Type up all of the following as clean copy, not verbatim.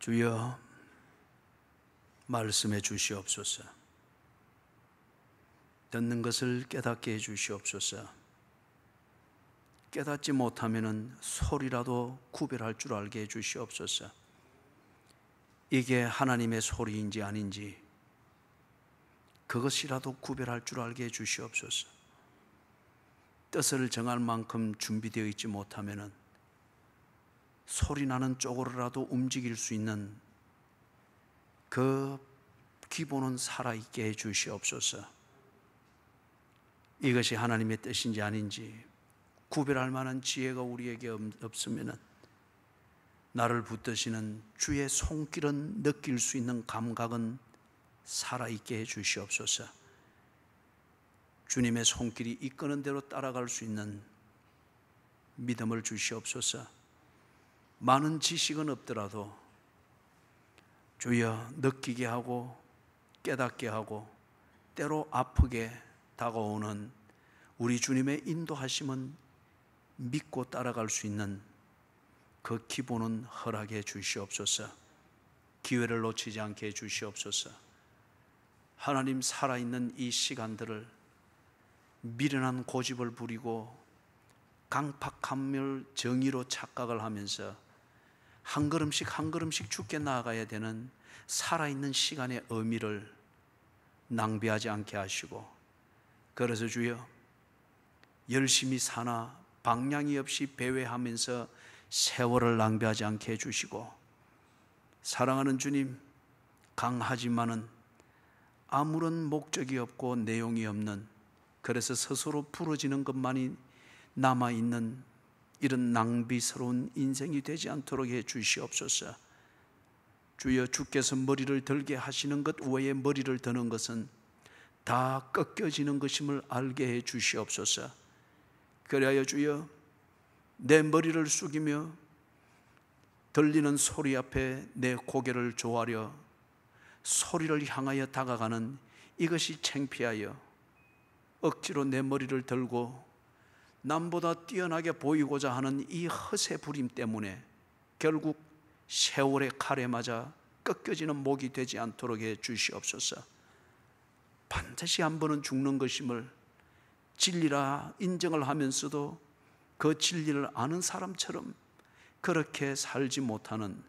주여 말씀해 주시옵소서. 듣는 것을 깨닫게 해 주시옵소서. 깨닫지 못하면 소리라도 구별할 줄 알게 해 주시옵소서. 이게 하나님의 소리인지 아닌지 그것이라도 구별할 줄 알게 해 주시옵소서. 뜻을 정할 만큼 준비되어 있지 못하면 소리나는 쪽으로라도 움직일 수 있는 그 기본은 살아있게 해 주시옵소서. 이것이 하나님의 뜻인지 아닌지 구별할 만한 지혜가 우리에게 없으면 나를 붙드시는 주의 손길은 느낄 수 있는 감각은 살아있게 해 주시옵소서. 주님의 손길이 이끄는 대로 따라갈 수 있는 믿음을 주시옵소서. 많은 지식은 없더라도 주여 느끼게 하고 깨닫게 하고 때로 아프게 다가오는 우리 주님의 인도하심은 믿고 따라갈 수 있는 그 기본은 허락해 주시옵소서. 기회를 놓치지 않게 해 주시옵소서. 하나님 살아있는 이 시간들을 미련한 고집을 부리고 강팍한멸 정의로 착각을 하면서 한 걸음씩 한 걸음씩 주께 나아가야 되는 살아있는 시간의 의미를 낭비하지 않게 하시고, 그래서 주여 열심히 사나 방향이 없이 배회하면서 세월을 낭비하지 않게 해주시고, 사랑하는 주님, 강하지만은 아무런 목적이 없고 내용이 없는, 그래서 스스로 부러지는 것만이 남아있는 이런 낭비스러운 인생이 되지 않도록 해 주시옵소서. 주여, 주께서 머리를 들게 하시는 것 외에 머리를 드는 것은 다 꺾여지는 것임을 알게 해 주시옵소서. 그리하여 주여, 내 머리를 숙이며 들리는 소리 앞에 내 고개를 조아려 소리를 향하여 다가가는 이것이 창피하여 억지로 내 머리를 들고 남보다 뛰어나게 보이고자 하는 이 허세 부림 때문에 결국 세월의 칼에 맞아 꺾여지는 목이 되지 않도록 해 주시옵소서. 반드시 한 번은 죽는 것임을 진리라 인정을 하면서도 그 진리를 아는 사람처럼 그렇게 살지 못하는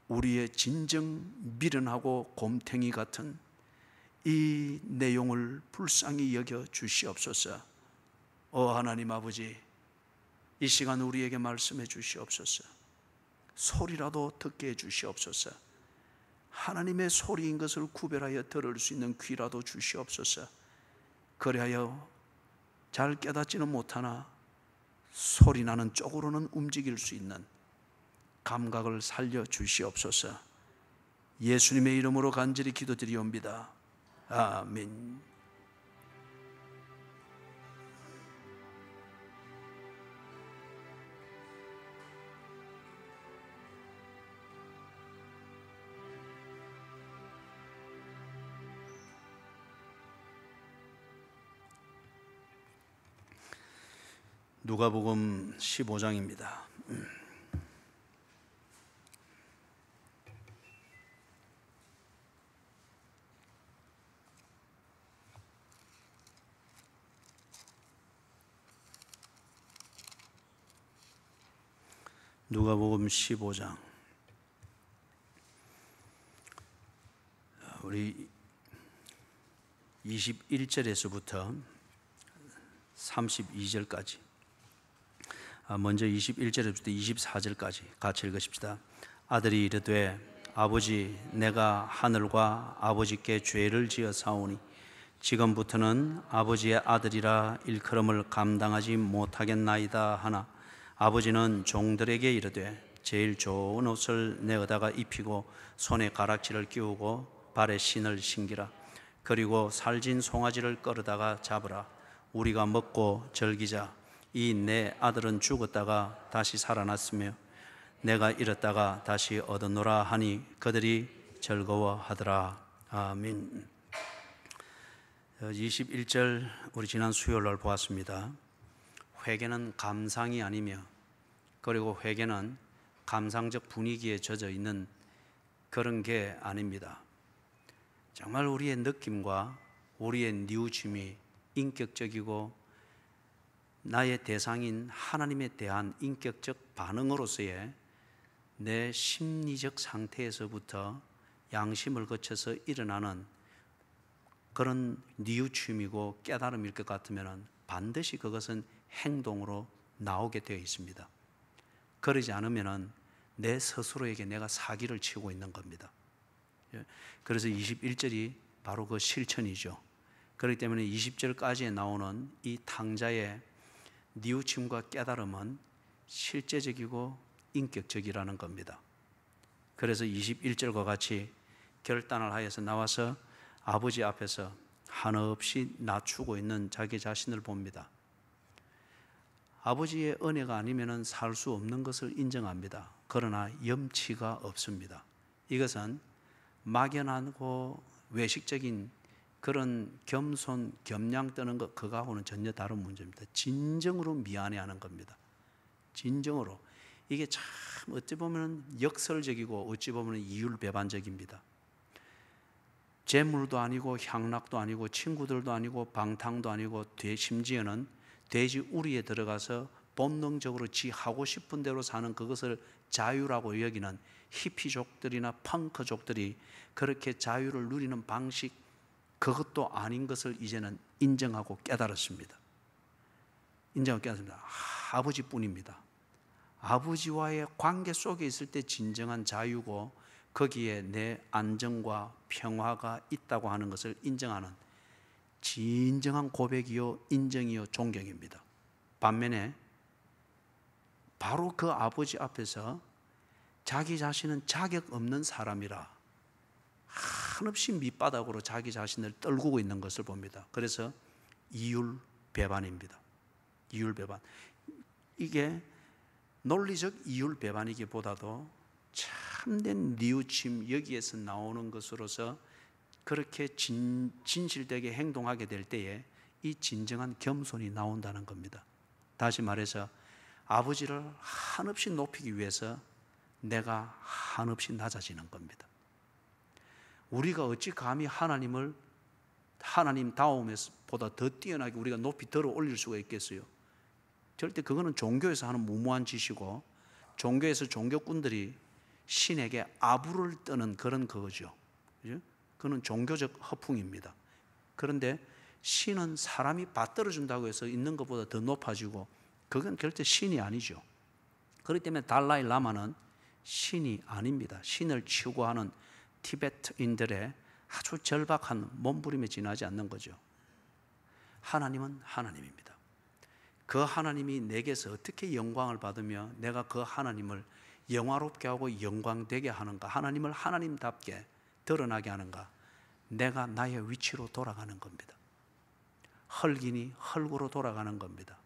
우리의 진정 미련하고 곰탱이 같은 이 내용을 불쌍히 여겨 주시옵소서. 하나님 아버지, 이 시간 우리에게 말씀해 주시옵소서. 소리라도 듣게 해 주시옵소서. 하나님의 소리인 것을 구별하여 들을 수 있는 귀라도 주시옵소서. 그리하여 잘 깨닫지는 못하나 소리 나는 쪽으로는 움직일 수 있는 감각을 살려 주시옵소서. 예수님의 이름으로 간절히 기도드리옵니다. 아멘. 누가복음 15장입니다. 누가복음 15장. 우리 21절에서부터 32절까지, 먼저 21절부터 24절까지 같이 읽으십시다. 아들이 이르되 아버지, 내가 하늘과 아버지께 죄를 지어 사오니 지금부터는 아버지의 아들이라 일컬음을 감당하지 못하겠나이다 하나, 아버지는 종들에게 이르되 제일 좋은 옷을 내어다가 입히고 손에 가락지를 끼우고 발에 신을 신기라. 그리고 살진 송아지를 끌어다가 잡으라. 우리가 먹고 즐기자. 이 내 아들은 죽었다가 다시 살아났으며 내가 잃었다가 다시 얻었노라 하니 그들이 즐거워하더라. 아멘. 21절 우리 지난 수요일날 보았습니다. 회개는 감상이 아니며, 그리고 회개는 감상적 분위기에 젖어 있는 그런 게 아닙니다. 정말 우리의 느낌과 우리의 뉘우침이 인격적이고 나의 대상인 하나님에 대한 인격적 반응으로서의 내 심리적 상태에서부터 양심을 거쳐서 일어나는 그런 뉘우침이고 깨달음일 것 같으면 반드시 그것은 행동으로 나오게 되어 있습니다. 그러지 않으면 내 스스로에게 내가 사기를 치고 있는 겁니다. 그래서 21절이 바로 그 실천이죠. 그렇기 때문에 20절까지에 나오는 이 탕자의 뉘우침과 깨달음은 실제적이고 인격적이라는 겁니다. 그래서 21절과 같이 결단을 하여서 나와서 아버지 앞에서 한없이 낮추고 있는 자기 자신을 봅니다. 아버지의 은혜가 아니면 살 수 없는 것을 인정합니다. 그러나 염치가 없습니다. 이것은 막연하고 외식적인 그런 겸손, 겸양 떠는 것, 그거하고는 전혀 다른 문제입니다. 진정으로 미안해하는 겁니다. 진정으로. 이게 참 어찌 보면 역설적이고 어찌 보면 이율배반적입니다. 재물도 아니고 향락도 아니고 친구들도 아니고 방탕도 아니고 심지어는 돼지 우리에 들어가서 본능적으로 지 하고 싶은 대로 사는 그것을 자유라고 여기는 히피족들이나 펑크족들이 그렇게 자유를 누리는 방식, 그것도 아닌 것을 이제는 인정하고 깨달았습니다. 인정하고 깨달았습니다. 아버지뿐입니다. 아버지와의 관계 속에 있을 때 진정한 자유고 거기에 내 안정과 평화가 있다고 하는 것을 인정하는 진정한 고백이요, 인정이요, 존경입니다. 반면에 바로 그 아버지 앞에서 자기 자신은 자격 없는 사람이라 한없이 밑바닥으로 자기 자신을 떨구고 있는 것을 봅니다. 그래서 이율배반입니다. 이율배반. 이게 논리적 이율배반이기보다도 참된 뉘우침, 여기에서 나오는 것으로서 그렇게 진실되게 행동하게 될 때에 이 진정한 겸손이 나온다는 겁니다. 다시 말해서 아버지를 한없이 높이기 위해서 내가 한없이 낮아지는 겁니다. 우리가 어찌 감히 하나님을 하나님다움보다 더 뛰어나게 우리가 높이 들어 올릴 수가 있겠어요? 절대 그거는 종교에서 하는 무모한 짓이고 종교에서 종교꾼들이 신에게 아부를 떠는 그런 거죠. 그건 종교적 허풍입니다. 그런데 신은 사람이 받들어준다고 해서 있는 것보다 더 높아지고 그건 절대 신이 아니죠. 그렇기 때문에 달라이 라마는 신이 아닙니다. 신을 추구하는 티베트인들의 아주 절박한 몸부림에 지나지 않는 거죠. 하나님은 하나님입니다. 그 하나님이 내게서 어떻게 영광을 받으며 내가 그 하나님을 영화롭게 하고 영광되게 하는가, 하나님을 하나님답게 드러나게 하는가, 내가 나의 위치로 돌아가는 겁니다. 흙이니 흙으로 돌아가는 겁니다.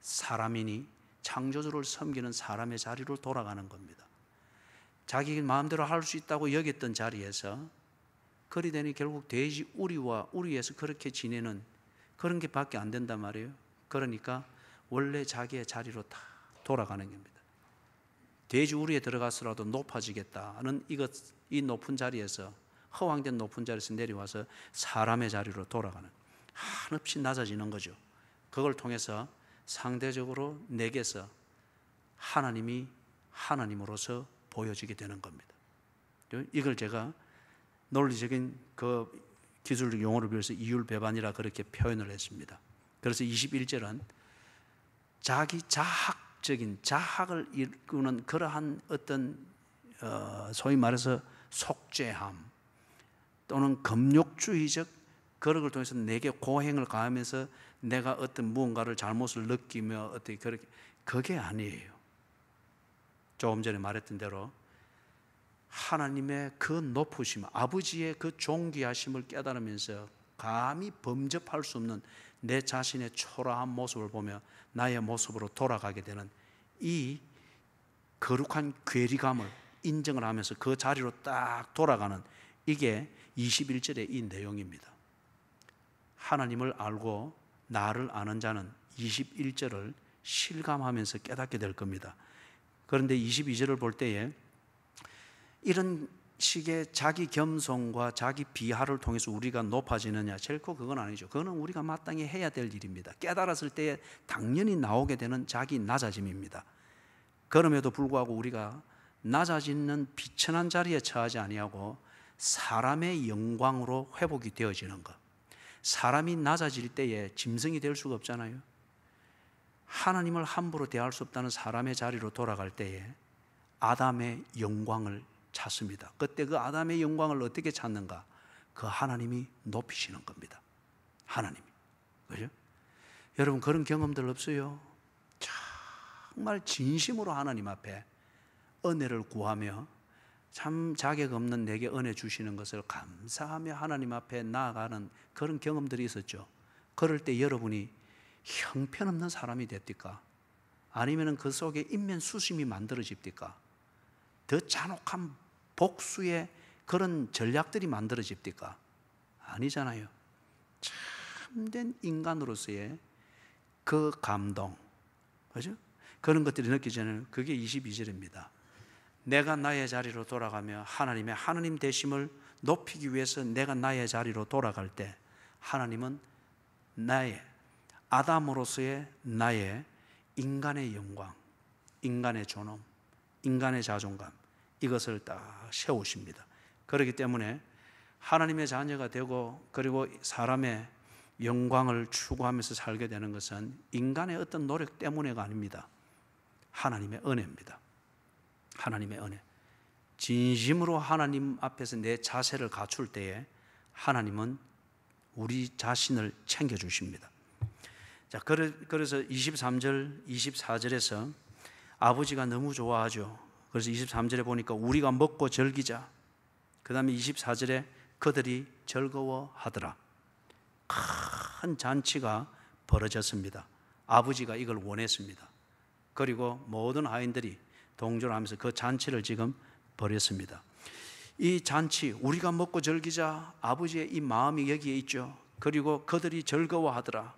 사람이니 창조주를 섬기는 사람의 자리로 돌아가는 겁니다. 자기 마음대로 할 수 있다고 여겼던 자리에서 그리 되니 결국 돼지 우리와 우리에서 그렇게 지내는 그런 게 밖에 안 된단 말이에요. 그러니까 원래 자기의 자리로 다 돌아가는 겁니다. 돼지 우리에 들어가서라도 높아지겠다는 이 높은 자리에서, 허황된 높은 자리에서 내려와서 사람의 자리로 돌아가는, 한없이 낮아지는 거죠. 그걸 통해서 상대적으로 내게서 하나님이 하나님으로서 보여지게 되는 겁니다. 이걸 제가 논리적인 그 기술적 용어를 빌어서 이율배반이라 그렇게 표현을 했습니다. 그래서 21절은 자기 자학적인, 자학을 이루는 그러한 어떤 소위 말해서 속죄함 또는 금욕주의적 그런 걸 통해서 내게 고행을 가하면서 내가 어떤 무언가를 잘못을 느끼며 어떻게 그게 아니에요. 조금 전에 말했던 대로 하나님의 그 높으심, 아버지의 그 존귀하심을 깨달으면서 감히 범접할 수 없는 내 자신의 초라한 모습을 보며 나의 모습으로 돌아가게 되는 이 거룩한 괴리감을 인정을 하면서 그 자리로 딱 돌아가는, 이게 21절의 이 내용입니다. 하나님을 알고 나를 아는 자는 21절을 실감하면서 깨닫게 될 겁니다. 그런데 22절을 볼 때에 이런 식의 자기 겸손과 자기 비하를 통해서 우리가 높아지느냐? 결코 그건 아니죠. 그거는 우리가 마땅히 해야 될 일입니다. 깨달았을 때에 당연히 나오게 되는 자기 낮아짐입니다. 그럼에도 불구하고 우리가 낮아지는 비천한 자리에 처하지 아니하고 사람의 영광으로 회복이 되어지는 것. 사람이 낮아질 때에 짐승이 될 수가 없잖아요. 하나님을 함부로 대할 수 없다는 사람의 자리로 돌아갈 때에 아담의 영광을 찾습니다. 그때 그 아담의 영광을 어떻게 찾는가? 그 하나님이 높이시는 겁니다. 하나님이. 그죠? 여러분 그런 경험들 없어요? 정말 진심으로 하나님 앞에 은혜를 구하며 참 자격 없는 내게 은혜 주시는 것을 감사하며 하나님 앞에 나아가는 그런 경험들이 있었죠. 그럴 때 여러분이 형편없는 사람이 됐습니까? 아니면 그 속에 인면수심이 만들어집니까? 더 잔혹한 복수의 그런 전략들이 만들어집니까? 아니잖아요. 참된 인간으로서의 그 감동, 그죠? 그런 것들이 느껴지는 그게 22절입니다. 내가 나의 자리로 돌아가며 하나님의 하나님 되심을 높이기 위해서 내가 나의 자리로 돌아갈 때 하나님은 나의 아담으로서의 나의 인간의 영광, 인간의 존엄, 인간의 자존감 이것을 딱 세우십니다. 그렇기 때문에 하나님의 자녀가 되고 그리고 사람의 영광을 추구하면서 살게 되는 것은 인간의 어떤 노력 때문에가 아닙니다. 하나님의 은혜입니다. 하나님의 은혜. 진심으로 하나님 앞에서 내 자세를 갖출 때에 하나님은 우리 자신을 챙겨주십니다. 자, 그래서 23절, 24절에서 아버지가 너무 좋아하죠. 그래서 23절에 보니까 우리가 먹고 즐기자. 그 다음에 24절에 그들이 즐거워하더라. 큰 잔치가 벌어졌습니다. 아버지가 이걸 원했습니다. 그리고 모든 하인들이 동조하면서 그 잔치를 지금 벌였습니다. 이 잔치, 우리가 먹고 즐기자, 아버지의 이 마음이 여기에 있죠. 그리고 그들이 즐거워하더라.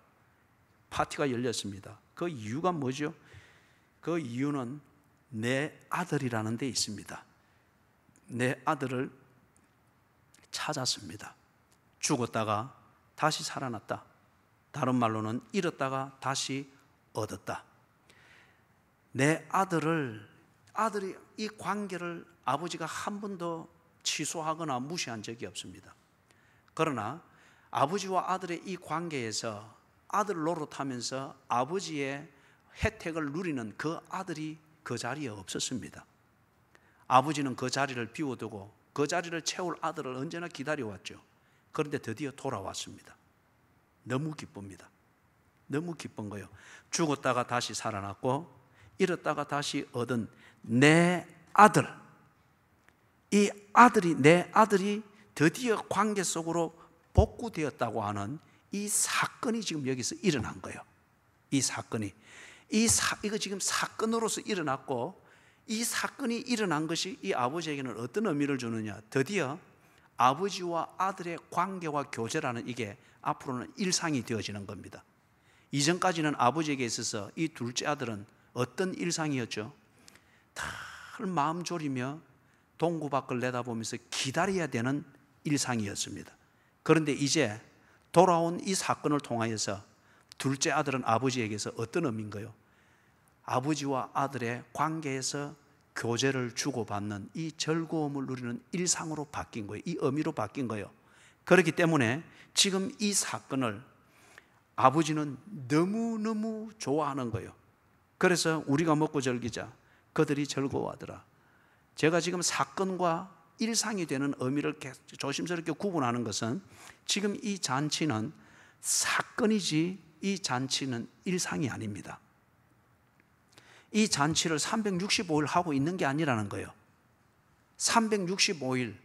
파티가 열렸습니다. 그 이유가 뭐죠? 그 이유는 내 아들이라는 데 있습니다. 내 아들을 찾았습니다. 죽었다가 다시 살아났다. 다른 말로는 잃었다가 다시 얻었다. 내 아들이 이 관계를 아버지가 한 번도 취소하거나 무시한 적이 없습니다. 그러나 아버지와 아들의 이 관계에서 아들 노릇하면서 아버지의 혜택을 누리는 그 아들이 그 자리에 없었습니다. 아버지는 그 자리를 비워두고 그 자리를 채울 아들을 언제나 기다려왔죠. 그런데 드디어 돌아왔습니다. 너무 기쁩니다. 너무 기쁜 거예요. 죽었다가 다시 살아났고 잃었다가 다시 얻은 내 아들, 이 아들이, 내 아들이 드디어 관계 속으로 복구되었다고 하는 이 사건이 지금 여기서 일어난 거예요. 이 사건이 이거 지금 사건으로서 일어났고, 이 사건이 일어난 것이 이 아버지에게는 어떤 의미를 주느냐? 드디어 아버지와 아들의 관계와 교제라는 이게 앞으로는 일상이 되어지는 겁니다. 이전까지는 아버지에게 있어서 이 둘째 아들은 어떤 일상이었죠? 늘 마음 졸이며 동구 밖을 내다보면서 기다려야 되는 일상이었습니다. 그런데 이제 돌아온 이 사건을 통하여서 둘째 아들은 아버지에게서 어떤 의미인가요? 아버지와 아들의 관계에서 교제를 주고받는 이 즐거움을 누리는 일상으로 바뀐 거예요. 이 의미로 바뀐 거예요. 그렇기 때문에 지금 이 사건을 아버지는 너무너무 좋아하는 거예요. 그래서 우리가 먹고 즐기자. 그들이 즐거워하더라. 제가 지금 사건과 일상이 되는 의미를 조심스럽게 구분하는 것은 지금 이 잔치는 사건이지 이 잔치는 일상이 아닙니다. 이 잔치를 365일 하고 있는 게 아니라는 거예요. 365일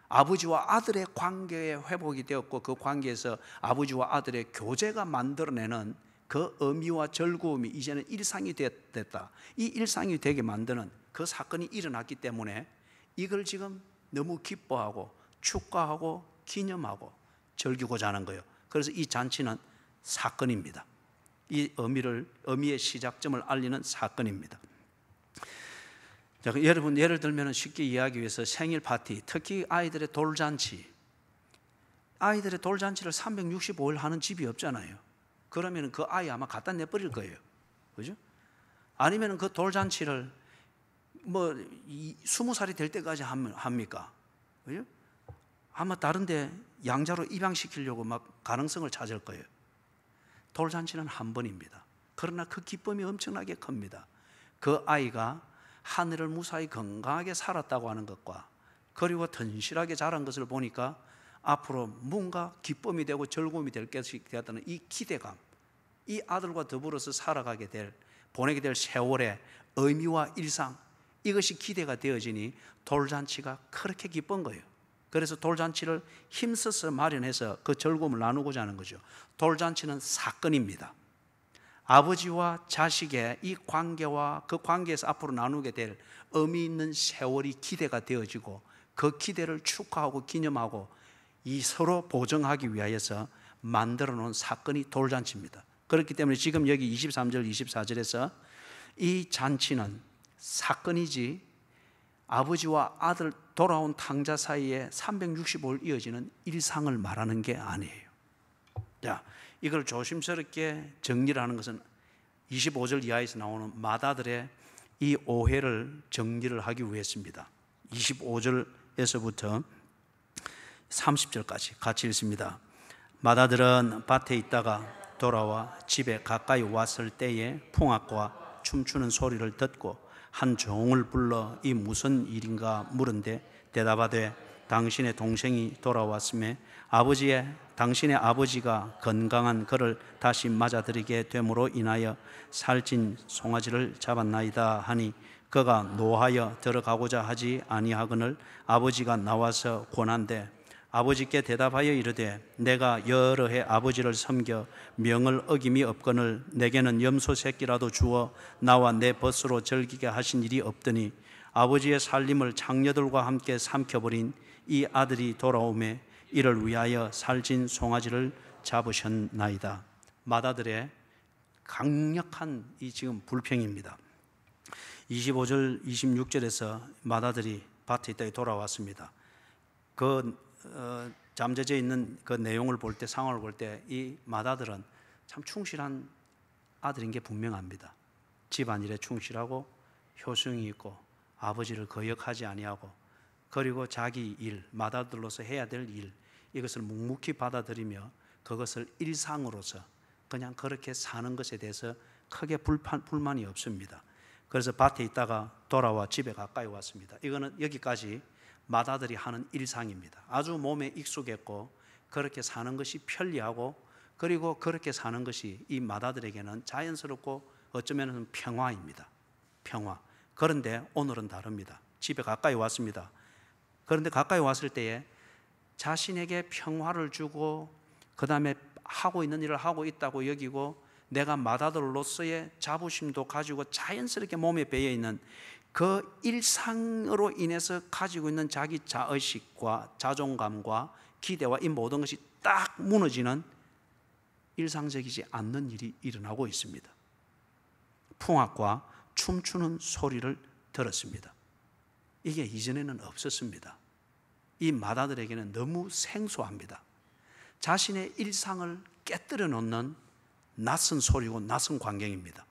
아버지와 아들의 관계의 회복이 되었고 그 관계에서 아버지와 아들의 교제가 만들어내는 그 의미와 즐거움이 이제는 일상이 됐다. 이 일상이 되게 만드는 그 사건이 일어났기 때문에 이걸 지금 너무 기뻐하고 축하하고 기념하고 즐기고자 하는 거예요. 그래서 이 잔치는 사건입니다. 이 의미의 시작점을 알리는 사건입니다. 자, 여러분 예를 들면 쉽게 이해하기 위해서 생일 파티, 특히 아이들의 돌잔치, 아이들의 돌잔치를 365일 하는 집이 없잖아요. 그러면 그 아이 아마 갖다 내버릴 거예요. 그죠? 아니면 그 돌잔치를 뭐 20살이 될 때까지 합니까? 그죠? 아마 다른데 양자로 입양시키려고 막 가능성을 찾을 거예요. 돌잔치는 한 번입니다. 그러나 그 기쁨이 엄청나게 큽니다. 그 아이가 하늘을 무사히 건강하게 살았다고 하는 것과 그리고 튼실하게 자란 것을 보니까 앞으로 뭔가 기쁨이 되고 즐거움이 될 것이 되었다는 이 기대감, 이 아들과 더불어서 살아가게 될, 보내게 될 세월의 의미와 일상, 이것이 기대가 되어지니 돌잔치가 그렇게 기쁜 거예요. 그래서 돌잔치를 힘써서 마련해서 그 즐거움을 나누고자 하는 거죠. 돌잔치는 사건입니다. 아버지와 자식의 이 관계와 그 관계에서 앞으로 나누게 될 의미 있는 세월이 기대가 되어지고 그 기대를 축하하고 기념하고 이 서로 보정하기 위하여서 만들어 놓은 사건이 돌잔치입니다. 그렇기 때문에 지금 여기 23절 24절에서 이 잔치는 사건이지 아버지와 아들 돌아온 탕자 사이에 365일 이어지는 일상을 말하는 게 아니에요. 자, 이걸 조심스럽게 정리를 하는 것은 25절 이하에서 나오는 맏아들의 이 오해를 정리를 하기 위해서입니다. 25절에서부터 30절까지 같이 읽습니다. 맏아들은 밭에 있다가 돌아와 집에 가까이 왔을 때에 풍악과 춤추는 소리를 듣고 한 종을 불러 이 무슨 일인가 물은데 대답하되 당신의 동생이 돌아왔음에 당신의 아버지가 건강한 그를 다시 맞아들이게 됨으로 인하여 살찐 송아지를 잡았나이다 하니 그가 노하여 들어가고자 하지 아니하거늘 아버지가 나와서 권한대 아버지께 대답하여 이르되 내가 여러 해 아버지를 섬겨 명을 어김이 없거늘 내게는 염소 새끼라도 주어 나와 내 벗으로 즐기게 하신 일이 없더니 아버지의 살림을 장녀들과 함께 삼켜버린 이 아들이 돌아오매 이를 위하여 살찐 송아지를 잡으셨나이다. 맏아들의 강력한 이 지금 불평입니다. 25절 26절에서 맏아들이 밭에 있다가 돌아왔습니다. 잠재져 있는 그 내용을 볼 때, 상황을 볼 때 이 맏아들은 참 충실한 아들인 게 분명합니다. 집안일에 충실하고 효성이 있고 아버지를 거역하지 아니하고 그리고 자기 일, 맏아들로서 해야 될 일, 이것을 묵묵히 받아들이며 그것을 일상으로서 그냥 그렇게 사는 것에 대해서 크게 불만이 없습니다. 그래서 밭에 있다가 돌아와 집에 가까이 왔습니다. 이거는 여기까지 맏아들이 하는 일상입니다. 아주 몸에 익숙했고 그렇게 사는 것이 편리하고 그리고 그렇게 사는 것이 이 맏아들에게는 자연스럽고 어쩌면 평화입니다. 평화. 그런데 오늘은 다릅니다. 집에 가까이 왔습니다. 그런데 가까이 왔을 때에 자신에게 평화를 주고 그 다음에 하고 있는 일을 하고 있다고 여기고 내가 맏아들로서의 자부심도 가지고 자연스럽게 몸에 배어있는 그 일상으로 인해서 가지고 있는 자기 자의식과 자존감과 기대와 이 모든 것이 딱 무너지는 일상적이지 않는 일이 일어나고 있습니다. 풍악과 춤추는 소리를 들었습니다. 이게 이전에는 없었습니다. 이 맏아들에게는 너무 생소합니다. 자신의 일상을 깨뜨려 놓는 낯선 소리고 낯선 광경입니다.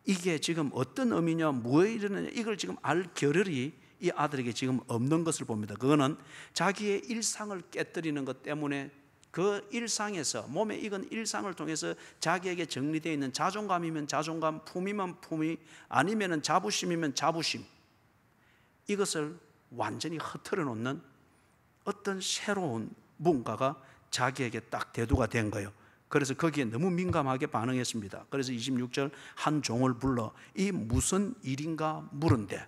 이게 지금 어떤 의미냐, 뭐에 이르느냐, 이걸 지금 알 겨를이 이 아들에게 지금 없는 것을 봅니다. 그거는 자기의 일상을 깨뜨리는 것 때문에 그 일상에서 몸에 익은 일상을 통해서 자기에게 정리되어 있는 자존감이면 자존감, 품이면 품이, 아니면 자부심이면 자부심, 이것을 완전히 흐트러 놓는 어떤 새로운 뭔가가 자기에게 딱 대두가 된 거예요. 그래서 거기에 너무 민감하게 반응했습니다. 그래서 26절 한 종을 불러 이 무슨 일인가 물은데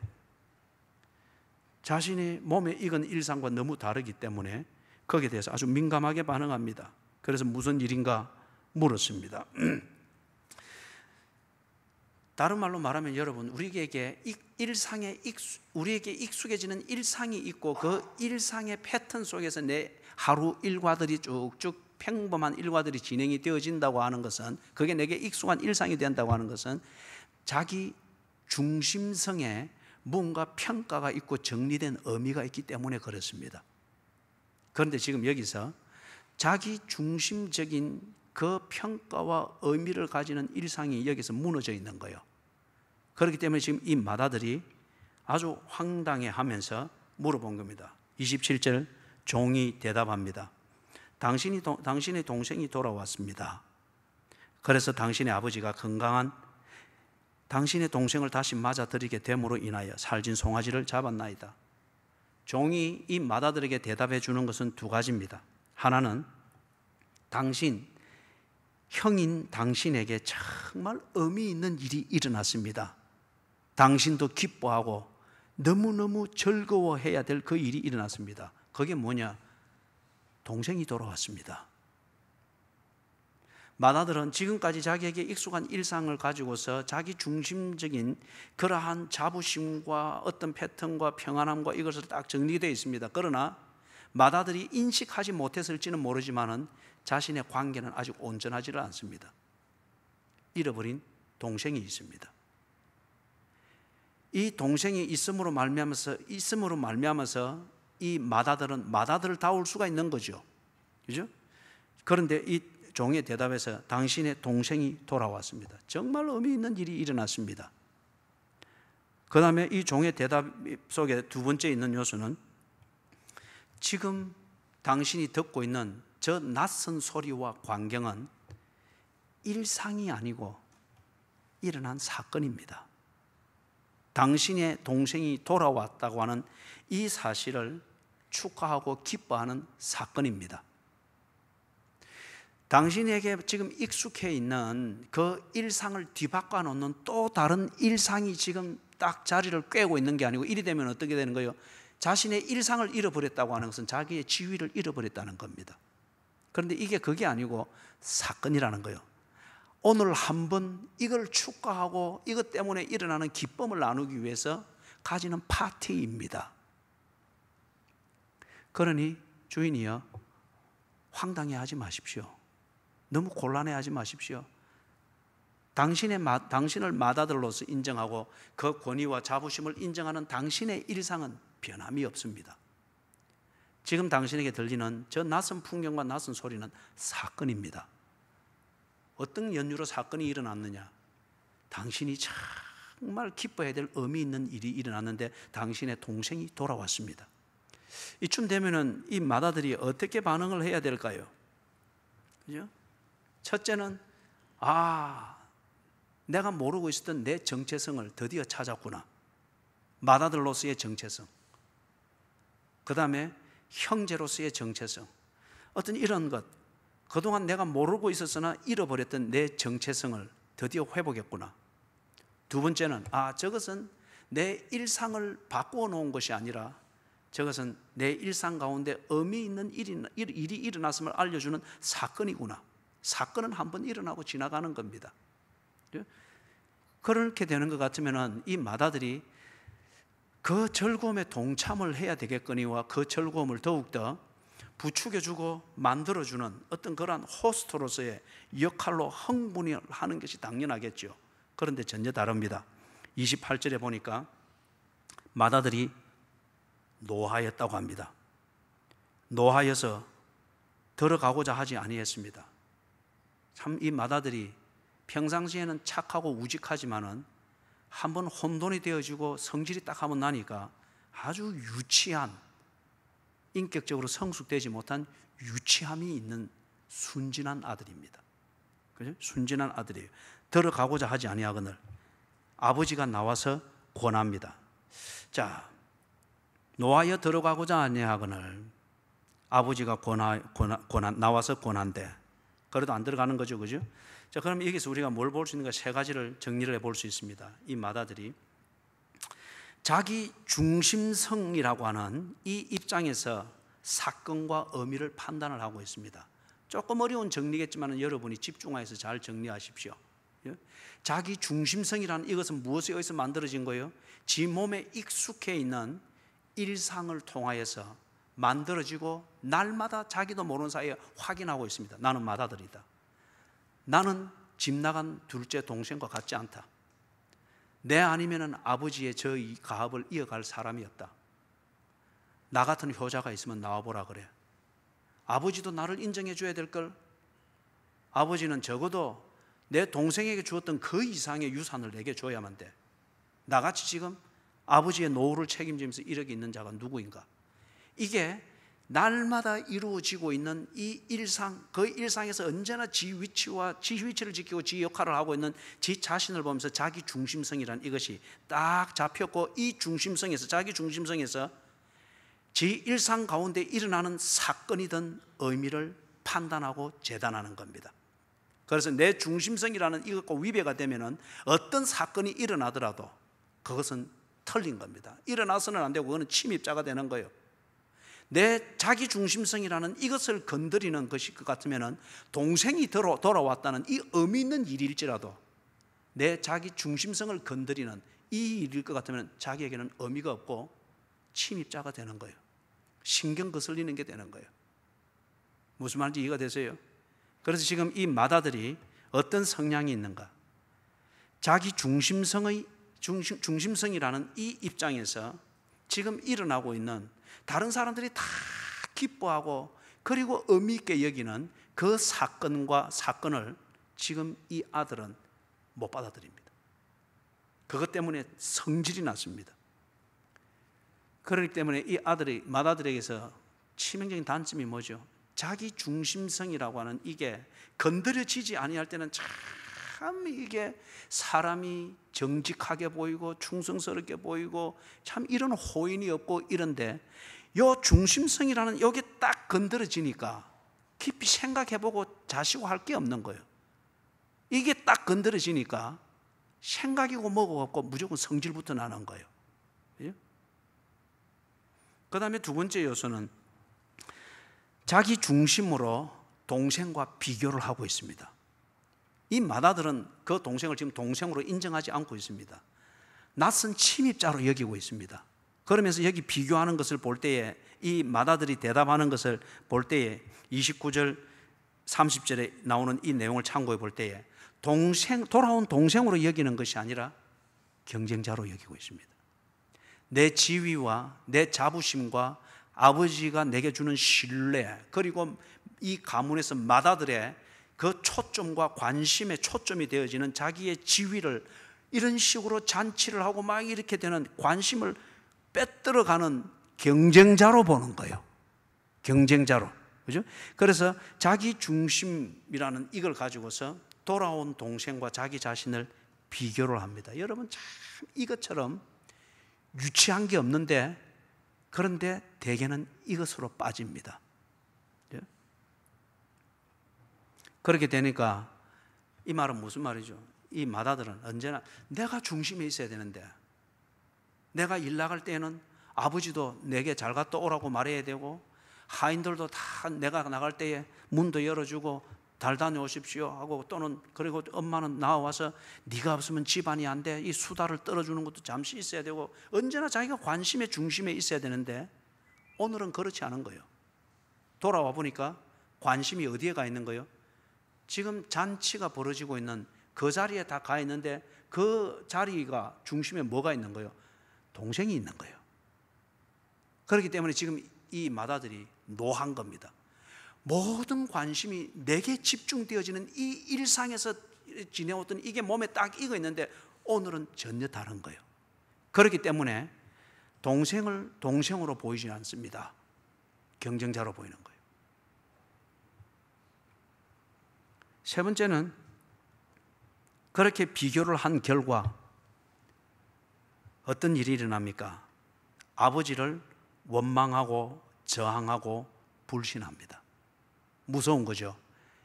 자신이 몸에 익은 일상과 너무 다르기 때문에 거기에 대해서 아주 민감하게 반응합니다. 그래서 무슨 일인가 물었습니다. 다른 말로 말하면 여러분, 우리에게 익숙해지는 일상이 있고 그 일상의 패턴 속에서 내 하루 일과들이 쭉쭉 평범한 일과들이 진행이 되어진다고 하는 것은, 그게 내게 익숙한 일상이 된다고 하는 것은 자기 중심성의 뭔가 평가가 있고 정리된 의미가 있기 때문에 그렇습니다. 그런데 지금 여기서 자기 중심적인 그 평가와 의미를 가지는 일상이 여기서 무너져 있는 거예요. 그렇기 때문에 지금 이 맏아들이 아주 황당해하면서 물어본 겁니다. 27절 종이 대답합니다. 당신의 동생이 돌아왔습니다. 그래서 당신의 아버지가 건강한 당신의 동생을 다시 맞아들이게 됨으로 인하여 살진 송아지를 잡았나이다. 종이 이 맏아들에게 대답해 주는 것은 두 가지입니다. 하나는 형인 당신에게 정말 의미 있는 일이 일어났습니다. 당신도 기뻐하고 너무너무 즐거워해야 될 그 일이 일어났습니다. 그게 뭐냐? 동생이 돌아왔습니다. 맏아들은 지금까지 자기에게 익숙한 일상을 가지고서 자기 중심적인 그러한 자부심과 어떤 패턴과 평안함과 이것을 딱 정리되어 있습니다. 그러나 맏아들이 인식하지 못했을지는 모르지만은 자신의 관계는 아직 온전하지를 않습니다. 잃어버린 동생이 있습니다. 이 동생이 있음으로 말미암아서 이 맏아들은 맏아들다울 수가 있는 거죠. 그죠? 그런데 이 종의 대답에서 당신의 동생이 돌아왔습니다. 정말 의미 있는 일이 일어났습니다. 그 다음에 이 종의 대답 속에 두 번째 있는 요소는 지금 당신이 듣고 있는 저 낯선 소리와 광경은 일상이 아니고 일어난 사건입니다. 당신의 동생이 돌아왔다고 하는 이 사실을 축하하고 기뻐하는 사건입니다. 당신에게 지금 익숙해 있는 그 일상을 뒤바꿔 놓는 또 다른 일상이 지금 딱 자리를 꿰고 있는 게 아니고, 이리 되면 어떻게 되는 거예요? 자신의 일상을 잃어버렸다고 하는 것은 자기의 지위를 잃어버렸다는 겁니다. 그런데 이게 그게 아니고 사건이라는 거예요. 오늘 한번 이걸 축하하고 이것 때문에 일어나는 기쁨을 나누기 위해서 가지는 파티입니다. 그러니 주인이여, 황당해하지 마십시오. 너무 곤란해하지 마십시오. 당신을 맏아들로서 인정하고 그 권위와 자부심을 인정하는 당신의 일상은 변함이 없습니다. 지금 당신에게 들리는 저 낯선 풍경과 낯선 소리는 사건입니다. 어떤 연유로 사건이 일어났느냐? 당신이 정말 기뻐해야 될 의미 있는 일이 일어났는데 당신의 동생이 돌아왔습니다. 이쯤 되면은 이 맏아들이 어떻게 반응을 해야 될까요? 그죠? 첫째는 내가 모르고 있었던 내 정체성을 드디어 찾았구나. 맏아들로서의 정체성. 그 다음에 형제로서의 정체성. 어떤 이런 것, 그동안 내가 모르고 있었으나 잃어버렸던 내 정체성을 드디어 회복했구나. 두 번째는 저것은 내 일상을 바꾸어 놓은 것이 아니라 저것은 내 일상 가운데 의미 있는 일이 일어났음을 알려주는 사건이구나. 사건은 한번 일어나고 지나가는 겁니다. 그렇게 되는 것 같으면 이 맏아들이 그 즐거움에 동참을 해야 되겠거니와 그 즐거움을 더욱더 부추겨주고 만들어주는 어떤 그러한 호스트로서의 역할로 흥분을 하는 것이 당연하겠죠. 그런데 전혀 다릅니다. 28절에 보니까 맏아들이 노하였다고 합니다. 노하여서 들어가고자 하지 아니했습니다. 참 이 맏아들이 평상시에는 착하고 우직하지만은 한번 혼돈이 되어지고 성질이 딱 하면 나니까 아주 유치한, 인격적으로 성숙되지 못한 유치함이 있는 순진한 아들입니다. 그죠? 순진한 아들이에요. 들어가고자 하지 아니하거늘 아버지가 나와서 권합니다. 자, 노하여 들어가고자 아니하거늘 아버지가 나와서 권한대. 그래도 안 들어가는 거죠, 그죠? 자, 그럼 여기서 우리가 뭘 볼 수 있는가? 세 가지를 정리를 해볼 수 있습니다. 이 맏아들이 자기 중심성이라고 하는 이 입장에서 사건과 의미를 판단을 하고 있습니다. 조금 어려운 정리겠지만 여러분이 집중해서 잘 정리하십시오. 자기 중심성이라는 이것은 무엇에 의해서 만들어진 거예요? 지 몸에 익숙해 있는 일상을 통하여서 만들어지고 날마다 자기도 모르는 사이에 확인하고 있습니다. 나는 맏아들이다. 나는 집 나간 둘째 동생과 같지 않다. 내 아니면은 아버지의 저 이 가업을 이어갈 사람이 없다. 나 같은 효자가 있으면 나와보라 그래. 아버지도 나를 인정해 줘야 될 걸. 아버지는 적어도 내 동생에게 주었던 그 이상의 유산을 내게 줘야만 돼. 나같이 지금 아버지의 노후를 책임지면서 이렇게 있는 자가 누구인가? 이게 날마다 이루어지고 있는 이 일상, 그 일상에서 언제나 지 위치를 지키고 지 역할을 하고 있는 지 자신을 보면서 자기 중심성이란 이것이 딱 잡혔고, 이 중심성에서, 자기 중심성에서 지 일상 가운데 일어나는 사건이든 의미를 판단하고 재단하는 겁니다. 그래서 내 중심성이라는 이것과 위배가 되면은 어떤 사건이 일어나더라도 그것은 틀린 겁니다. 일어나서는 안 되고 그거는 침입자가 되는 거예요. 내 자기 중심성이라는 이것을 건드리는 것이 것 같으면은 동생이 돌아왔다는 이 의미 있는 일일지라도 내 자기 중심성을 건드리는 이 일일 것 같으면 자기에게는 의미가 없고 침입자가 되는 거예요. 신경 거슬리는 게 되는 거예요. 무슨 말인지 이해가 되세요? 그래서 지금 이 맏아들이 어떤 성향이 있는가? 자기 중심성이라는 이 입장에서 지금 일어나고 있는 다른 사람들이 다 기뻐하고 그리고 의미 있게 여기는 그 사건을 지금 이 아들은 못 받아들입니다. 그것 때문에 성질이 났습니다. 그렇기 때문에 이 맏아들에게서 치명적인 단점이 뭐죠? 자기 중심성이라고 하는 이게 건드려지지 아니할 때는 참 이게 사람이 정직하게 보이고 충성스럽게 보이고 참 이런 호인이 없고 이런데, 요 중심성이라는 여기 딱 건드려지니까 깊이 생각해보고 자시고 할 게 없는 거예요. 이게 딱 건드려지니까 생각이고 뭐고 없고 무조건 성질부터 나는 거예요. 그 다음에 두 번째 요소는 자기 중심으로 동생과 비교를 하고 있습니다. 이 맏아들은 그 동생을 지금 동생으로 인정하지 않고 있습니다. 낯선 침입자로 여기고 있습니다. 그러면서 여기 비교하는 것을 볼 때에, 이 맏아들이 대답하는 것을 볼 때에 29절 30절에 나오는 이 내용을 참고해 볼 때에 돌아온 동생으로 여기는 것이 아니라 경쟁자로 여기고 있습니다. 내 지위와 내 자부심과 아버지가 내게 주는 신뢰, 그리고 이 가문에서 맏아들의 그 초점과 관심의 초점이 되어지는 자기의 지위를 이런 식으로 잔치를 하고 막 이렇게 되는 관심을 빼들어가는 경쟁자로 보는 거예요. 경쟁자로. 그죠? 그래서 자기 중심이라는 이걸 가지고서 돌아온 동생과 자기 자신을 비교를 합니다. 여러분 참 이것처럼 유치한 게 없는데, 그런데 대개는 이것으로 빠집니다. 그렇게 되니까 이 말은 무슨 말이죠? 이 맏아들은 언제나 내가 중심에 있어야 되는데, 내가 일 나갈 때는 아버지도 내게 잘 갔다 오라고 말해야 되고, 하인들도 다 내가 나갈 때에 문도 열어주고 잘 다녀오십시오 하고, 또는 그리고 엄마는 나와서 네가 없으면 집안이 안 돼, 이 수다를 떨어주는 것도 잠시 있어야 되고, 언제나 자기가 관심의 중심에 있어야 되는데 오늘은 그렇지 않은 거예요. 돌아와 보니까 관심이 어디에 가 있는 거예요? 지금 잔치가 벌어지고 있는 그 자리에 다 가 있는데, 그 자리가 중심에 뭐가 있는 거예요? 동생이 있는 거예요. 그렇기 때문에 지금 이 맏아들이 노한 겁니다. 모든 관심이 내게 집중되어지는 이 일상에서 지내왔던 이게 몸에 딱 익어 있는데 오늘은 전혀 다른 거예요. 그렇기 때문에 동생을 동생으로 보이지 않습니다. 경쟁자로 보이는 거예요. 세 번째는 그렇게 비교를 한 결과 어떤 일이 일어납니까? 아버지를 원망하고 저항하고 불신합니다. 무서운 거죠.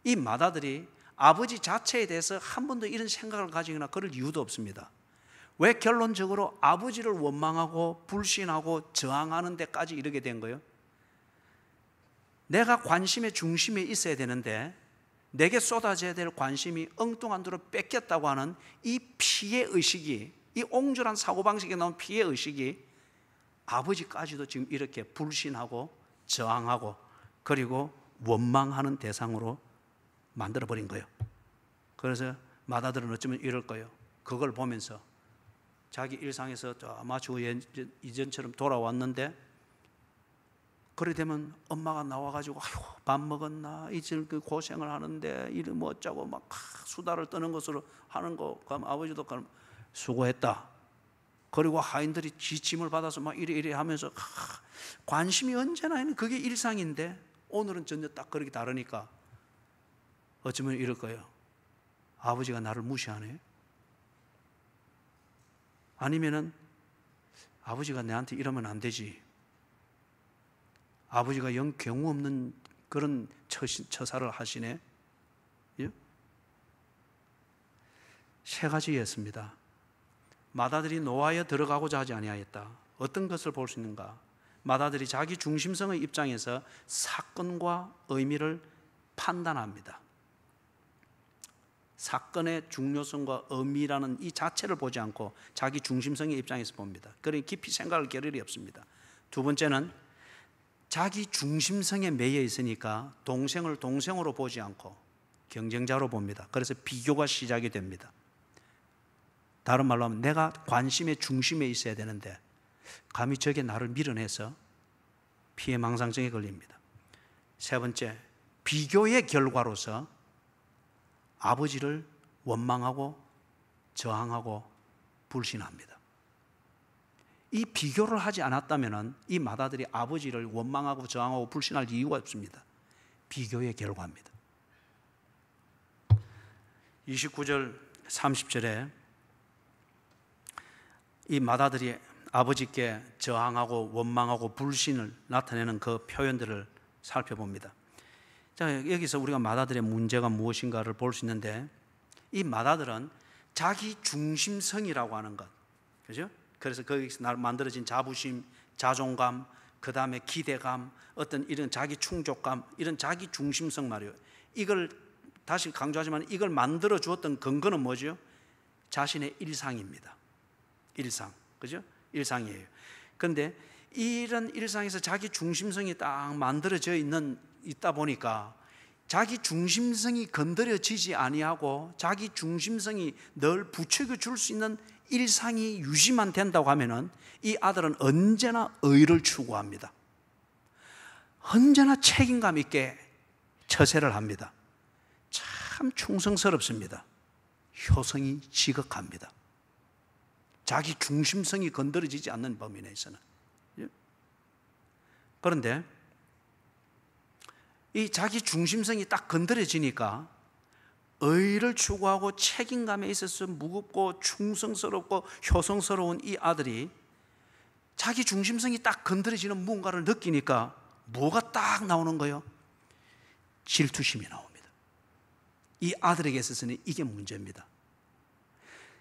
이 맏아들이 아버지 자체에 대해서 한 번도 이런 생각을 가지거나 그럴 이유도 없습니다. 왜 결론적으로 아버지를 원망하고 불신하고 저항하는 데까지 이르게 된 거예요? 내가 관심의 중심에 있어야 되는데 내게 쏟아져야 될 관심이 엉뚱한 대로 뺏겼다고 하는 이 피해의식이, 이 옹졸한 사고방식에 나온 피해의식이 아버지까지도 지금 이렇게 불신하고 저항하고 그리고 원망하는 대상으로 만들어버린 거예요. 그래서 맏아들은 어쩌면 이럴 거예요. 그걸 보면서 자기 일상에서 마치 이전처럼 돌아왔는데, 그래 되면 엄마가 나와가지고 아이고 밥 먹었나, 이제 그 고생을 하는데 이를 뭐 어쩌고 막 수다를 떠는 것으로 하는 거, 그럼 아버지도 그럼 수고했다. 그리고 하인들이 지침을 받아서 막 이래 하면서 관심이 언제나 있는 그게 일상인데, 오늘은 전혀 딱 그렇게 다르니까 어쩌면 이럴 거예요. 아버지가 나를 무시하네? 아니면은 아버지가 내한테 이러면 안 되지, 아버지가 영 경우 없는 그런 처사를 하시네. 예? 세 가지였습니다. 맏아들이 노하여 들어가고자 하지 아니하였다. 어떤 것을 볼 수 있는가? 맏아들이 자기 중심성의 입장에서 사건과 의미를 판단합니다. 사건의 중요성과 의미라는 이 자체를 보지 않고 자기 중심성의 입장에서 봅니다. 그러니 깊이 생각할 겨를이 없습니다. 두 번째는 자기 중심성에 매여 있으니까 동생을 동생으로 보지 않고 경쟁자로 봅니다. 그래서 비교가 시작이 됩니다. 다른 말로 하면 내가 관심의 중심에 있어야 되는데 감히 저게 나를 밀어내서 피해망상증에 걸립니다. 세 번째, 비교의 결과로서 아버지를 원망하고 저항하고 불신합니다. 이 비교를 하지 않았다면 이 맏아들이 아버지를 원망하고 저항하고 불신할 이유가 없습니다. 비교의 결과입니다. 29절 30절에 이 맏아들이 아버지께 저항하고 원망하고 불신을 나타내는 그 표현들을 살펴봅니다. 자, 여기서 우리가 맏아들의 문제가 무엇인가를 볼 수 있는데, 이 맏아들은 자기 중심성이라고 하는 것, 그죠? 그래서 거기서 만들어진 자부심, 자존감, 그 다음에 기대감, 어떤 이런 자기 충족감, 이런 자기 중심성 말이에요. 이걸 다시 강조하지만 이걸 만들어 주었던 근거는 뭐죠? 자신의 일상입니다. 일상, 그죠? 일상이에요. 그런데 이런 일상에서 자기 중심성이 딱 만들어져 있다 보니까 자기 중심성이 건드려지지 아니하고 자기 중심성이 늘 부추겨 줄 수 있는 일상이 유지만 된다고 하면은 이 아들은 언제나 의를 추구합니다. 언제나 책임감 있게 처세를 합니다. 참 충성스럽습니다. 효성이 지극합니다. 자기 중심성이 건드려지지 않는 범위 내에서는. 그런데 이 자기 중심성이 딱 건드려지니까 의를 추구하고 책임감에 있어서 무겁고 충성스럽고 효성스러운 이 아들이 자기 중심성이 딱 건드려지는 무언가를 느끼니까 뭐가 딱 나오는 거예요? 질투심이 나옵니다. 이 아들에게 있어서는 이게 문제입니다.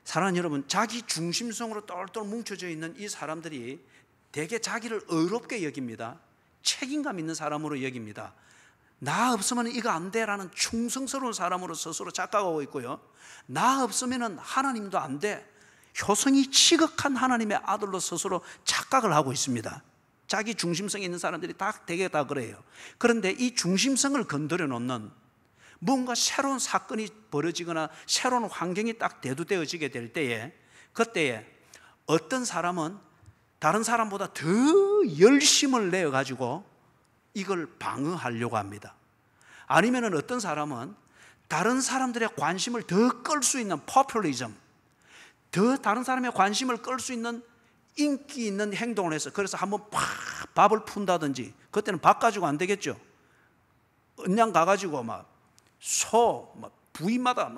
사랑하는 여러분, 자기 중심성으로 똘똘 뭉쳐져 있는 이 사람들이 대개 자기를 의롭게 여깁니다. 책임감 있는 사람으로 여깁니다. 나 없으면 이거 안 돼라는 충성스러운 사람으로 스스로 착각하고 있고요, 나 없으면 하나님도 안 돼, 효성이 지극한 하나님의 아들로 스스로 착각을 하고 있습니다. 자기 중심성이 있는 사람들이 대개 다 그래요. 그런데 이 중심성을 건드려 놓는 뭔가 새로운 사건이 벌어지거나 새로운 환경이 딱 대두되어지게 될 때에, 그때에 어떤 사람은 다른 사람보다 더 열심을 내어가지고 이걸 방어하려고 합니다. 아니면 어떤 사람은 다른 사람들의 관심을 더 끌 수 있는 포퓰리즘, 더 다른 사람의 관심을 끌 수 있는 인기 있는 행동을 해서, 그래서 한번 팍 밥을 푼다든지, 그때는 밥 가지고 안 되겠죠. 언양 가가지고 부위마다